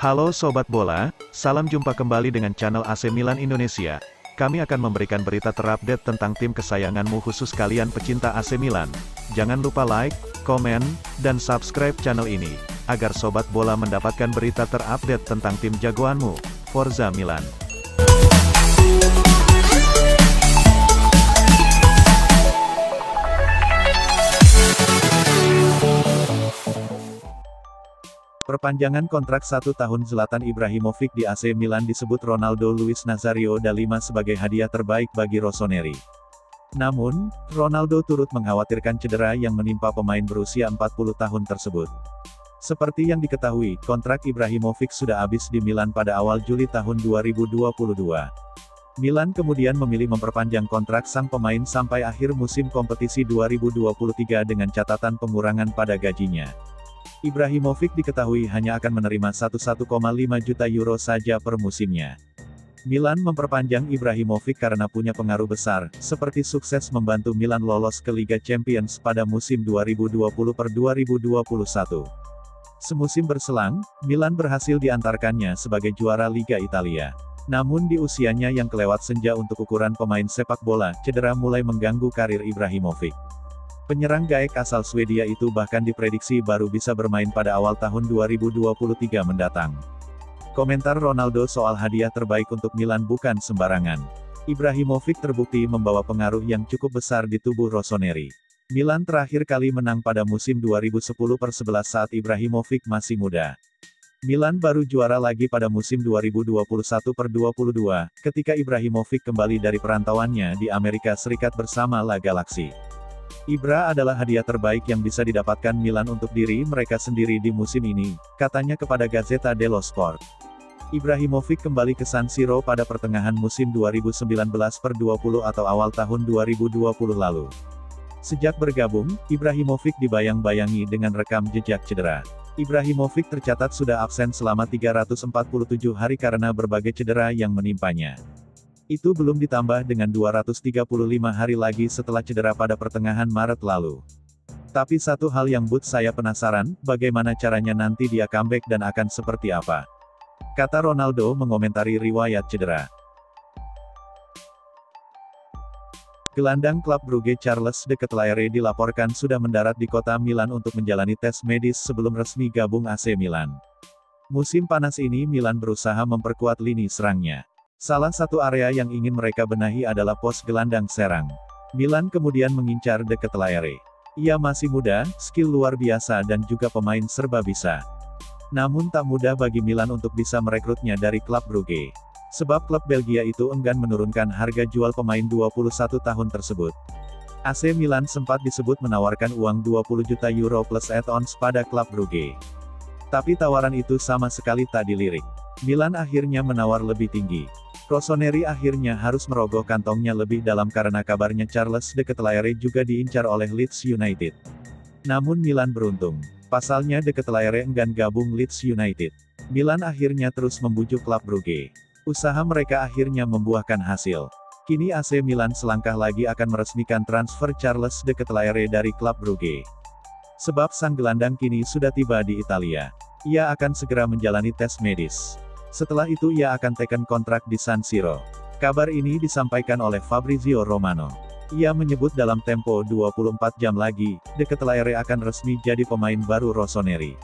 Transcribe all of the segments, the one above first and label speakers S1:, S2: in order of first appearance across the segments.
S1: Halo Sobat Bola, salam jumpa kembali dengan channel AC Milan Indonesia. Kami akan memberikan berita terupdate tentang tim kesayanganmu khusus kalian pecinta AC Milan. Jangan lupa like, komen, dan subscribe channel ini, agar Sobat Bola mendapatkan berita terupdate tentang tim jagoanmu, Forza Milan. Perpanjangan kontrak 1 tahun Zlatan Ibrahimovic di AC Milan disebut Ronaldo Luis Nazario da Lima sebagai hadiah terbaik bagi Rossoneri. Namun, Ronaldo turut mengkhawatirkan cedera yang menimpa pemain berusia 40 tahun tersebut. Seperti yang diketahui, kontrak Ibrahimovic sudah habis di Milan pada awal Juli tahun 2022. Milan kemudian memilih memperpanjang kontrak sang pemain sampai akhir musim kompetisi 2023 dengan catatan pengurangan pada gajinya. Ibrahimovic diketahui hanya akan menerima 1,5 juta euro saja per musimnya. Milan memperpanjang Ibrahimovic karena punya pengaruh besar, seperti sukses membantu Milan lolos ke Liga Champions pada musim 2020-2021. Semusim berselang, Milan berhasil diantarkannya sebagai juara Liga Italia. Namun di usianya yang kelewat senja untuk ukuran pemain sepak bola, cedera mulai mengganggu karir Ibrahimovic. Penyerang Gaek asal Swedia itu bahkan diprediksi baru bisa bermain pada awal tahun 2023 mendatang. Komentar Ronaldo soal hadiah terbaik untuk Milan bukan sembarangan. Ibrahimovic terbukti membawa pengaruh yang cukup besar di tubuh Rossoneri. Milan terakhir kali menang pada musim 2010/11 saat Ibrahimovic masih muda. Milan baru juara lagi pada musim 2021/22, ketika Ibrahimovic kembali dari perantauannya di Amerika Serikat bersama La Galaxy. Ibra adalah hadiah terbaik yang bisa didapatkan Milan untuk diri mereka sendiri di musim ini, katanya kepada Gazzetta dello Sport. Ibrahimovic kembali ke San Siro pada pertengahan musim 2019/20 atau awal tahun 2020 lalu. Sejak bergabung, Ibrahimovic dibayang-bayangi dengan rekam jejak cedera. Ibrahimovic tercatat sudah absen selama 347 hari karena berbagai cedera yang menimpanya. Itu belum ditambah dengan 235 hari lagi setelah cedera pada pertengahan Maret lalu. Tapi satu hal yang buat saya penasaran, bagaimana caranya nanti dia comeback dan akan seperti apa? Kata Ronaldo mengomentari riwayat cedera. Gelandang klub Brugge Charles de Ketelaere dilaporkan sudah mendarat di kota Milan untuk menjalani tes medis sebelum resmi gabung AC Milan. Musim panas ini Milan berusaha memperkuat lini serangnya. Salah satu area yang ingin mereka benahi adalah pos gelandang serang. Milan kemudian mengincar De Ketelaere. Ia masih muda, skill luar biasa dan juga pemain serba bisa. Namun tak mudah bagi Milan untuk bisa merekrutnya dari klub Brugge. Sebab klub Belgia itu enggan menurunkan harga jual pemain 21 tahun tersebut. AC Milan sempat disebut menawarkan uang 20 juta euro plus add-ons pada klub Brugge. Tapi tawaran itu sama sekali tak dilirik. Milan akhirnya menawar lebih tinggi. Rossoneri akhirnya harus merogoh kantongnya lebih dalam karena kabarnya Charles de Ketelaere juga diincar oleh Leeds United. Namun Milan beruntung. Pasalnya de Ketelaere enggan gabung Leeds United. Milan akhirnya terus membujuk klub Brugge. Usaha mereka akhirnya membuahkan hasil. Kini AC Milan selangkah lagi akan meresmikan transfer Charles de Ketelaere dari klub Brugge. Sebab sang gelandang kini sudah tiba di Italia. Ia akan segera menjalani tes medis. Setelah itu ia akan teken kontrak di San Siro. Kabar ini disampaikan oleh Fabrizio Romano. Ia menyebut dalam tempo 24 jam lagi, De Ketelaere akan resmi jadi pemain baru Rossoneri.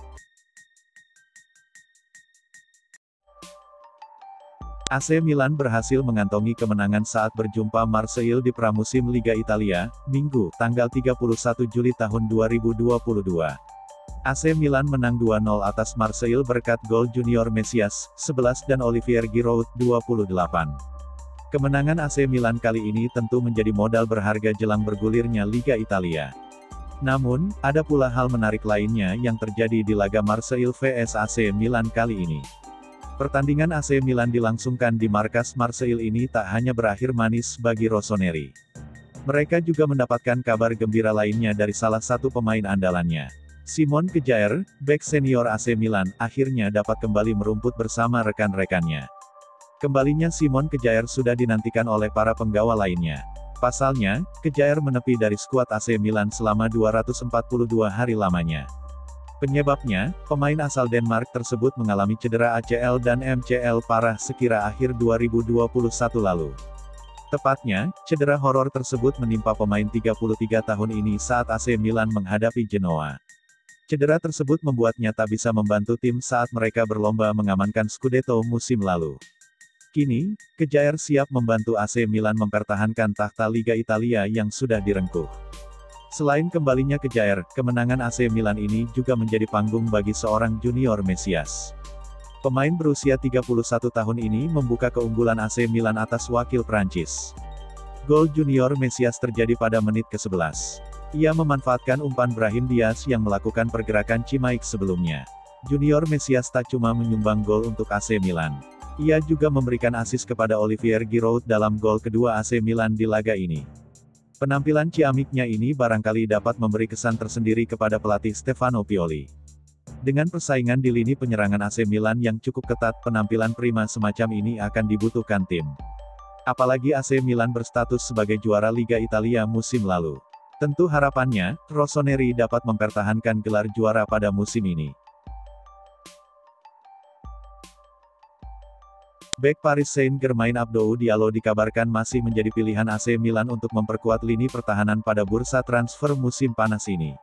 S1: AC Milan berhasil mengantongi kemenangan saat berjumpa Marseille di pramusim Liga Italia, Minggu, tanggal 31 Juli tahun 2022. AC Milan menang 2-0 atas Marseille berkat gol Junior Mesias, 11 dan Olivier Giroud, 28. Kemenangan AC Milan kali ini tentu menjadi modal berharga jelang bergulirnya Liga Italia. Namun, ada pula hal menarik lainnya yang terjadi di laga Marseille vs AC Milan kali ini. Pertandingan AC Milan dilangsungkan di markas Marseille ini tak hanya berakhir manis bagi Rossoneri. Mereka juga mendapatkan kabar gembira lainnya dari salah satu pemain andalannya. Simon Kjaer, bek senior AC Milan, akhirnya dapat kembali merumput bersama rekan-rekannya. Kembalinya Simon Kjaer sudah dinantikan oleh para penggawa lainnya. Pasalnya, Kjaer menepi dari skuad AC Milan selama 242 hari lamanya. Penyebabnya, pemain asal Denmark tersebut mengalami cedera ACL dan MCL parah sekira akhir 2021 lalu. Tepatnya, cedera horor tersebut menimpa pemain 33 tahun ini saat AC Milan menghadapi Genoa. Cedera tersebut membuatnya tak bisa membantu tim saat mereka berlomba mengamankan Scudetto musim lalu. Kini, Kejair siap membantu AC Milan mempertahankan tahta Liga Italia yang sudah direngkuh. Selain kembalinya Kejair, kemenangan AC Milan ini juga menjadi panggung bagi seorang Junior Mesias. Pemain berusia 31 tahun ini membuka keunggulan AC Milan atas wakil Prancis. Gol Junior Mesias terjadi pada menit ke-11. Ia memanfaatkan umpan Brahim Diaz yang melakukan pergerakan cimaik sebelumnya. Junior Mesias tak cuma menyumbang gol untuk AC Milan. Ia juga memberikan assist kepada Olivier Giroud dalam gol kedua AC Milan di laga ini. Penampilan ciamiknya ini barangkali dapat memberi kesan tersendiri kepada pelatih Stefano Pioli. Dengan persaingan di lini penyerangan AC Milan yang cukup ketat, penampilan prima semacam ini akan dibutuhkan tim. Apalagi AC Milan berstatus sebagai juara Liga Italia musim lalu. Tentu harapannya, Rossoneri dapat mempertahankan gelar juara pada musim ini. Bek Paris Saint-Germain Abdou Diallo dikabarkan masih menjadi pilihan AC Milan untuk memperkuat lini pertahanan pada bursa transfer musim panas ini.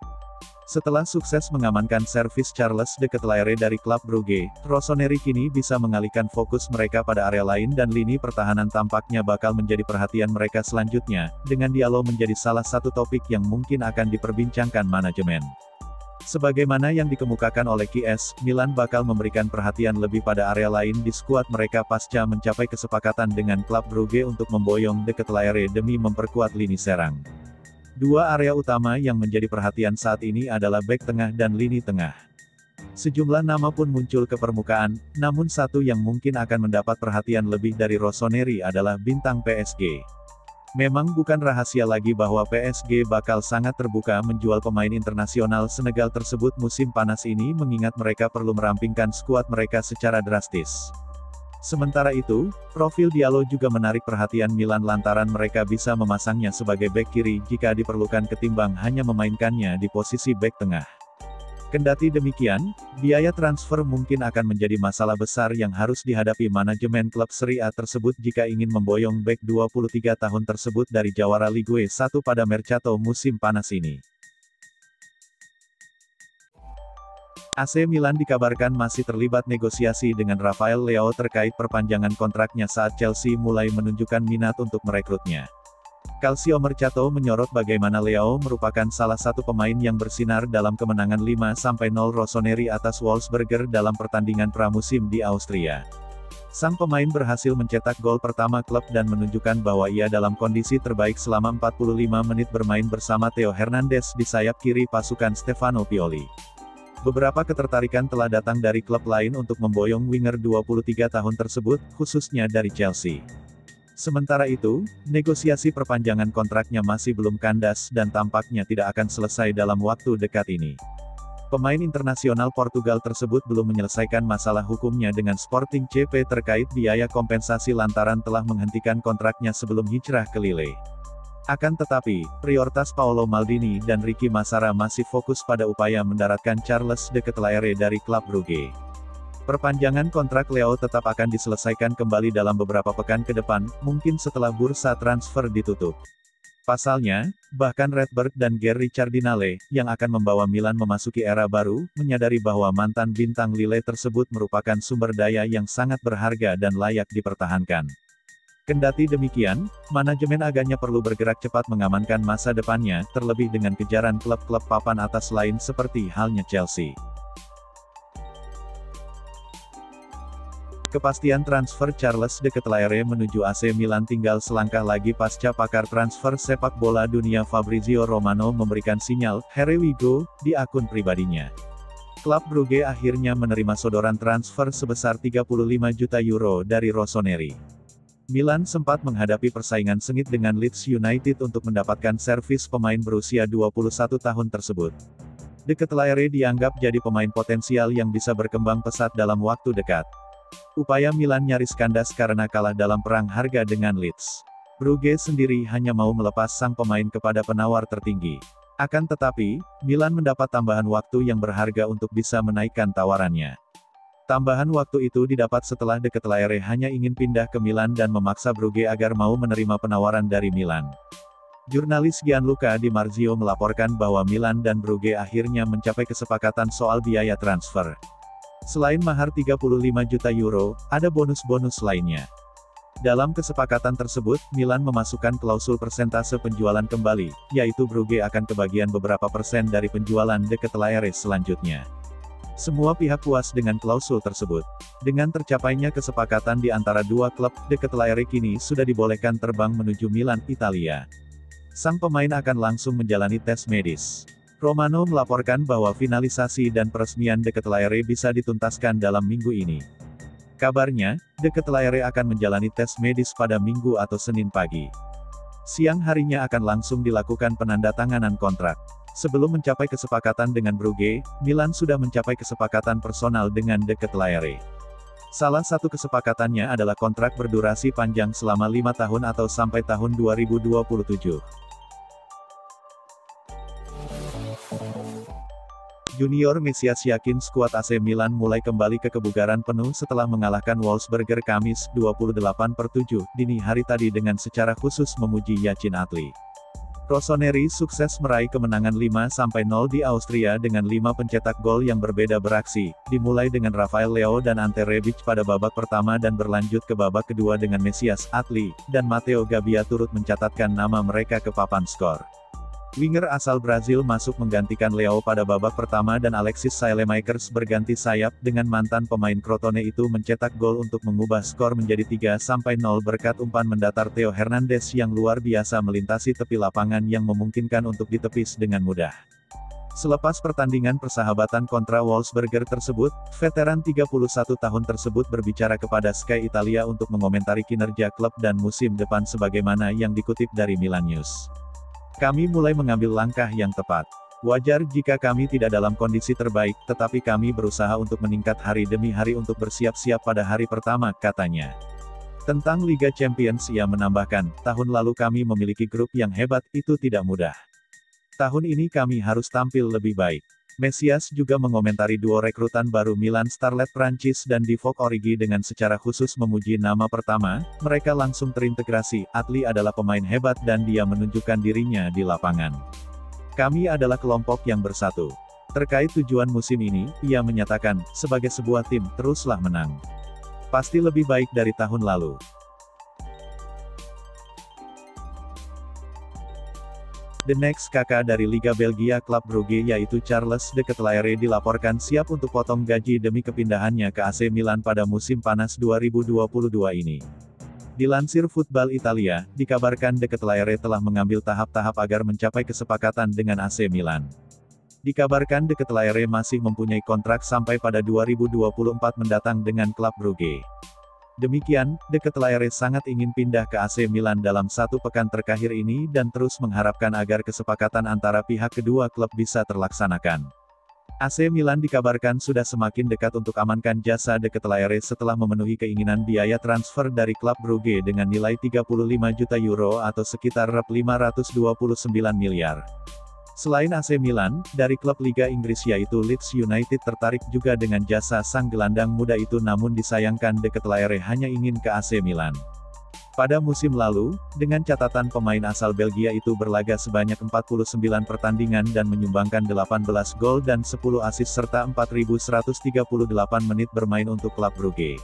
S1: Setelah sukses mengamankan servis Charles de Ketelaere dari klub Brugge, Rossoneri kini bisa mengalihkan fokus mereka pada area lain dan lini pertahanan tampaknya bakal menjadi perhatian mereka selanjutnya, dengan Diallo menjadi salah satu topik yang mungkin akan diperbincangkan manajemen. Sebagaimana yang dikemukakan oleh KS, Milan bakal memberikan perhatian lebih pada area lain di skuad mereka pasca mencapai kesepakatan dengan klub Brugge untuk memboyong De Ketelaere demi memperkuat lini serang. Dua area utama yang menjadi perhatian saat ini adalah bek tengah dan lini tengah. Sejumlah nama pun muncul ke permukaan, namun satu yang mungkin akan mendapat perhatian lebih dari Rossoneri adalah bintang PSG. Memang bukan rahasia lagi bahwa PSG bakal sangat terbuka menjual pemain internasional Senegal tersebut musim panas ini mengingat mereka perlu merampingkan skuad mereka secara drastis. Sementara itu, profil Diallo juga menarik perhatian Milan lantaran mereka bisa memasangnya sebagai bek kiri jika diperlukan ketimbang hanya memainkannya di posisi bek tengah. Kendati demikian, biaya transfer mungkin akan menjadi masalah besar yang harus dihadapi manajemen klub Serie A tersebut jika ingin memboyong bek 23 tahun tersebut dari jawara Ligue 1 pada Mercato musim panas ini. AC Milan dikabarkan masih terlibat negosiasi dengan Rafael Leao terkait perpanjangan kontraknya saat Chelsea mulai menunjukkan minat untuk merekrutnya. Calcio Mercato menyorot bagaimana Leao merupakan salah satu pemain yang bersinar dalam kemenangan 5-0 Rossoneri atas Wolfsberger dalam pertandingan pramusim di Austria. Sang pemain berhasil mencetak gol pertama klub dan menunjukkan bahwa ia dalam kondisi terbaik selama 45 menit bermain bersama Theo Hernandez di sayap kiri pasukan Stefano Pioli. Beberapa ketertarikan telah datang dari klub lain untuk memboyong winger 23 tahun tersebut, khususnya dari Chelsea. Sementara itu, negosiasi perpanjangan kontraknya masih belum kandas dan tampaknya tidak akan selesai dalam waktu dekat ini. Pemain internasional Portugal tersebut belum menyelesaikan masalah hukumnya dengan Sporting CP terkait biaya kompensasi lantaran telah menghentikan kontraknya sebelum hijrah ke Lille. Akan tetapi, prioritas Paolo Maldini dan Ricky Massara masih fokus pada upaya mendaratkan Charles de Ketelaere dari klub Brugge. Perpanjangan kontrak Leao tetap akan diselesaikan kembali dalam beberapa pekan ke depan, mungkin setelah bursa transfer ditutup. Pasalnya, bahkan Redberg dan Gary Cardinale, yang akan membawa Milan memasuki era baru, menyadari bahwa mantan bintang Lille tersebut merupakan sumber daya yang sangat berharga dan layak dipertahankan. Kendati demikian, manajemen agaknya perlu bergerak cepat mengamankan masa depannya, terlebih dengan kejaran klub-klub papan atas lain seperti halnya Chelsea. Kepastian transfer Charles de Ketelaere menuju AC Milan tinggal selangkah lagi pasca pakar transfer sepak bola dunia Fabrizio Romano memberikan sinyal, "Here we go," di akun pribadinya. Klub Brugge akhirnya menerima sodoran transfer sebesar 35 juta euro dari Rossoneri. Milan sempat menghadapi persaingan sengit dengan Leeds United untuk mendapatkan servis pemain berusia 21 tahun tersebut. De Ketelaere dianggap jadi pemain potensial yang bisa berkembang pesat dalam waktu dekat. Upaya Milan nyaris kandas karena kalah dalam perang harga dengan Leeds. Brugge sendiri hanya mau melepas sang pemain kepada penawar tertinggi. Akan tetapi, Milan mendapat tambahan waktu yang berharga untuk bisa menaikkan tawarannya. Tambahan waktu itu didapat setelah De Ketelaere hanya ingin pindah ke Milan dan memaksa Brugge agar mau menerima penawaran dari Milan. Jurnalis Gianluca Di Marzio melaporkan bahwa Milan dan Brugge akhirnya mencapai kesepakatan soal biaya transfer. Selain mahar 35 juta euro, ada bonus-bonus lainnya. Dalam kesepakatan tersebut, Milan memasukkan klausul persentase penjualan kembali, yaitu Brugge akan kebagian beberapa persen dari penjualan De Ketelaere selanjutnya. Semua pihak puas dengan klausul tersebut. Dengan tercapainya kesepakatan di antara dua klub, De Ketelaere kini sudah dibolehkan terbang menuju Milan, Italia. Sang pemain akan langsung menjalani tes medis. Romano melaporkan bahwa finalisasi dan peresmian De Ketelaere bisa dituntaskan dalam minggu ini. Kabarnya, De Ketelaere akan menjalani tes medis pada Minggu atau Senin pagi. Siang harinya akan langsung dilakukan penandatanganan kontrak. Sebelum mencapai kesepakatan dengan Brugge, Milan sudah mencapai kesepakatan personal dengan De Ketelaere. Salah satu kesepakatannya adalah kontrak berdurasi panjang selama 5 tahun atau sampai tahun 2027. Junior Mesias yakin skuad AC Milan mulai kembali ke kebugaran penuh setelah mengalahkan Wolfsberger Kamis 28/7 dini hari tadi dengan secara khusus memuji Yacine Adli. Rossoneri sukses meraih kemenangan 5-0 di Austria dengan 5 pencetak gol yang berbeda beraksi, dimulai dengan Rafael Leao dan Ante Rebic pada babak pertama dan berlanjut ke babak kedua dengan Mesias, Adli, dan Matteo Gabbia turut mencatatkan nama mereka ke papan skor. Winger asal Brazil masuk menggantikan Leao pada babak pertama dan Alexis Saelemaekers berganti sayap dengan mantan pemain Crotone itu mencetak gol untuk mengubah skor menjadi 3-0 berkat umpan mendatar Theo Hernandez yang luar biasa melintasi tepi lapangan yang memungkinkan untuk ditepis dengan mudah. Selepas pertandingan persahabatan kontra Wolfsberger tersebut, veteran 31 tahun tersebut berbicara kepada Sky Italia untuk mengomentari kinerja klub dan musim depan sebagaimana yang dikutip dari Milan News. Kami mulai mengambil langkah yang tepat. Wajar jika kami tidak dalam kondisi terbaik, tetapi kami berusaha untuk meningkat hari demi hari untuk bersiap-siap pada hari pertama, katanya. Tentang Liga Champions ia menambahkan, tahun lalu kami memiliki grup yang hebat, itu tidak mudah. Tahun ini kami harus tampil lebih baik. Mesias juga mengomentari duo rekrutan baru Milan Starlet Prancis dan Divock Origi dengan secara khusus memuji nama pertama, mereka langsung terintegrasi, Adli adalah pemain hebat dan dia menunjukkan dirinya di lapangan. Kami adalah kelompok yang bersatu. Terkait tujuan musim ini, ia menyatakan, sebagai sebuah tim, teruslah menang. Pasti lebih baik dari tahun lalu. The next kakak dari Liga Belgia klub Brugge yaitu Charles De Ketelaere dilaporkan siap untuk potong gaji demi kepindahannya ke AC Milan pada musim panas 2022 ini. Dilansir Football Italia, dikabarkan De Ketelaere telah mengambil tahap-tahap agar mencapai kesepakatan dengan AC Milan. Dikabarkan De Ketelaere masih mempunyai kontrak sampai pada 2024 mendatang dengan klub Brugge. Demikian, De Ketelaere sangat ingin pindah ke AC Milan dalam 1 pekan terakhir ini dan terus mengharapkan agar kesepakatan antara pihak kedua klub bisa terlaksanakan. AC Milan dikabarkan sudah semakin dekat untuk amankan jasa De Ketelaere setelah memenuhi keinginan biaya transfer dari klub Brugge dengan nilai 35 juta euro atau sekitar 529 miliar. Selain AC Milan, dari klub Liga Inggris yaitu Leeds United tertarik juga dengan jasa sang gelandang muda itu namun disayangkan De Ketelaere hanya ingin ke AC Milan. Pada musim lalu, dengan catatan pemain asal Belgia itu berlaga sebanyak 49 pertandingan dan menyumbangkan 18 gol dan 10 assist serta 4.138 menit bermain untuk klub Brugge.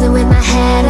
S2: With my head